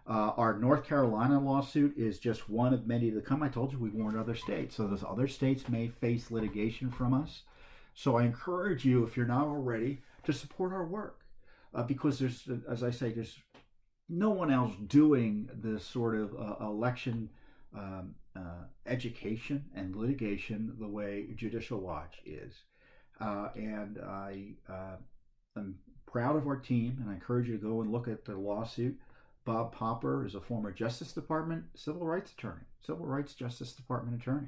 Our North Carolina lawsuit is just one of many to come. I told you we warned other states, so those other states may face litigation from us. So I encourage you, if you're not already, to support our work, because there's, as I say, there's no one else doing this sort of election education and litigation the way Judicial Watch is. And I am proud of our team, and I encourage you to go and look at the lawsuit. Bob Popper is a former Justice Department civil rights attorney, civil rights Justice Department attorney.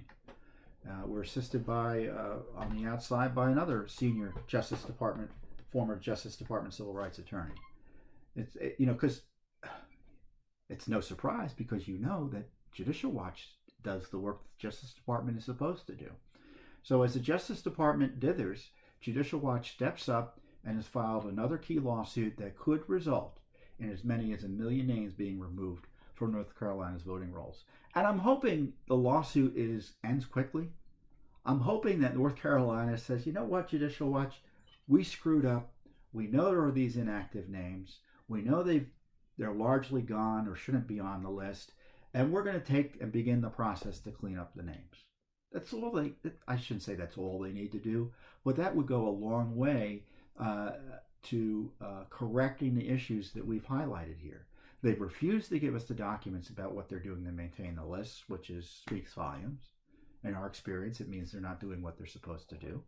We're assisted by, on the outside, by another senior Justice Department, former Justice Department civil rights attorney. It's, because it's no surprise, because you know that Judicial Watch does the work the Justice Department is supposed to do. So as the Justice Department dithers, Judicial Watch steps up and has filed another key lawsuit that could result in as many as 1 million names being removed from North Carolina's voting rolls. And I'm hoping the lawsuit ends quickly. I'm hoping that North Carolina says, you know what, Judicial Watch, we screwed up. We know there are these inactive names. We know they're largely gone or shouldn't be on the list. And we're going to take and begin the process to clean up the names. That's all I shouldn't say that's all they need to do, but that would go a long way to correcting the issues that we've highlighted here. They've refused to give us the documents about what they're doing to maintain the lists, which speaks volumes. In our experience, it means they're not doing what they're supposed to do.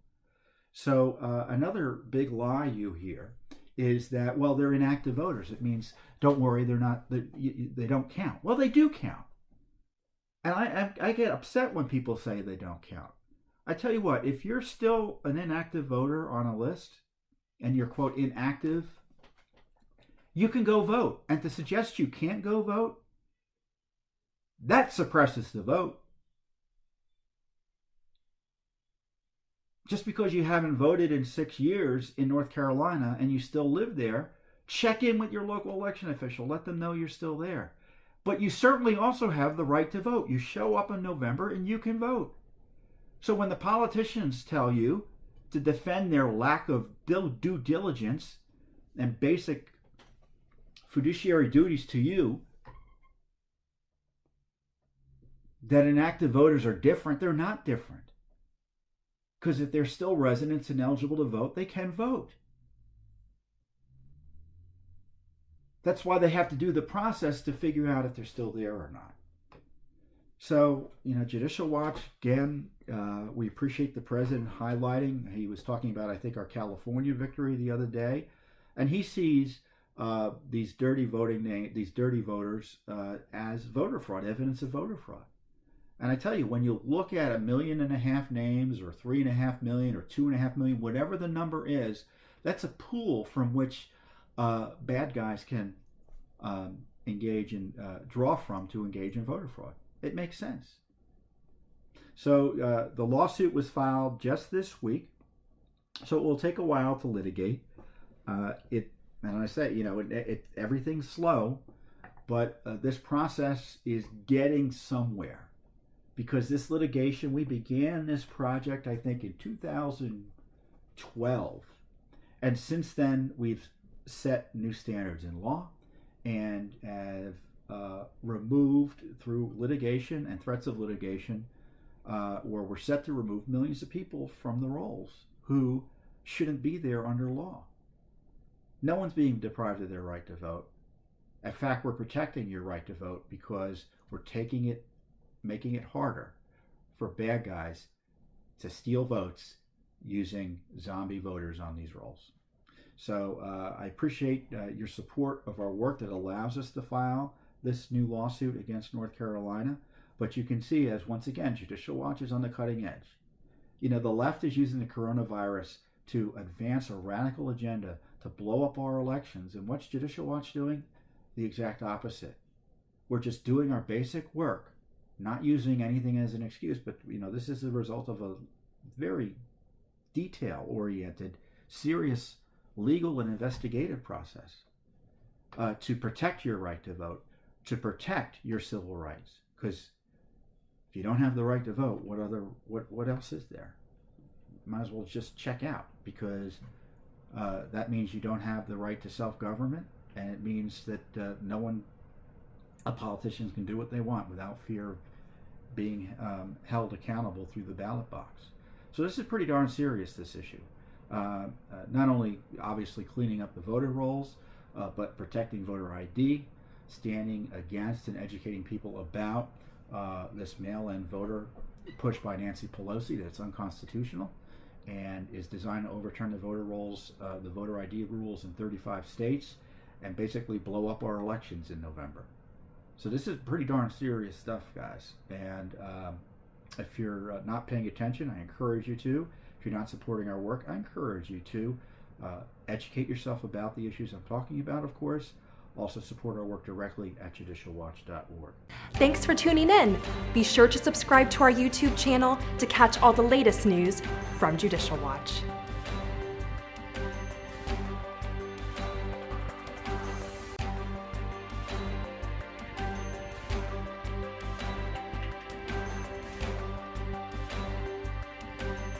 So another big lie you hear is that, well, they're inactive voters. It means, don't worry, they don't count. Well, they do count. And I get upset when people say they don't count. I tell you what, if you're still an inactive voter on a list and you're, quote, inactive, you can go vote. And to suggest you can't go vote, that suppresses the vote. Just because you haven't voted in 6 years in North Carolina and you still live there, check in with your local election official. Let them know you're still there. But you certainly also have the right to vote. You show up in November and you can vote. So when the politicians tell you to defend their lack of due diligence and basic fiduciary duties to you, that inactive voters are different, they're not different. Because if they're still residents and eligible to vote, they can vote. That's why they have to do the process to figure out if they're still there or not. So, Judicial Watch, again, we appreciate the president highlighting. He was talking about, I think, our California victory the other day. And he sees these dirty voters as voter fraud, evidence of voter fraud. And I tell you, when you look at 1.5 million names or 3.5 million or 2.5 million, whatever the number is, that's a pool from which bad guys can engage in, draw from to engage in voter fraud. It makes sense. So the lawsuit was filed just this week, so it will take a while to litigate. And I say, everything's slow, but this process is getting somewhere. Because this litigation, we began this project, I think, in 2012. And since then, we've set new standards in law and have removed, through litigation and threats of litigation, where we're set to remove millions of people from the rolls who shouldn't be there under law. No one's being deprived of their right to vote. In fact, we're protecting your right to vote because we're making it harder for bad guys to steal votes using zombie voters on these rolls. So I appreciate your support of our work that allows us to file this new lawsuit against North Carolina. But you can see, as once again, Judicial Watch is on the cutting edge. The left is using the coronavirus to advance a radical agenda to blow up our elections. And what's Judicial Watch doing? The exact opposite. We're just doing our basic work, not using anything as an excuse, but this is the result of a very detail-oriented, serious legal and investigative process to protect your right to vote, to protect your civil rights. Because if you don't have the right to vote, what else is there? Might as well just check out, because that means you don't have the right to self-government, and it means that no one politicians can do what they want without fear of being held accountable through the ballot box. So this is pretty darn serious, this issue. Not only obviously cleaning up the voter rolls, but protecting voter ID, standing against and educating people about this mail-in voter push by Nancy Pelosi that's unconstitutional and is designed to overturn the voter rolls, the voter ID rules in 35 states, and basically blow up our elections in November. So this is pretty darn serious stuff, guys. And if you're not paying attention, I encourage you to. If you're not supporting our work, I encourage you to educate yourself about the issues I'm talking about, of course. Also support our work directly at judicialwatch.org. Thanks for tuning in. Be sure to subscribe to our YouTube channel to catch all the latest news from Judicial Watch.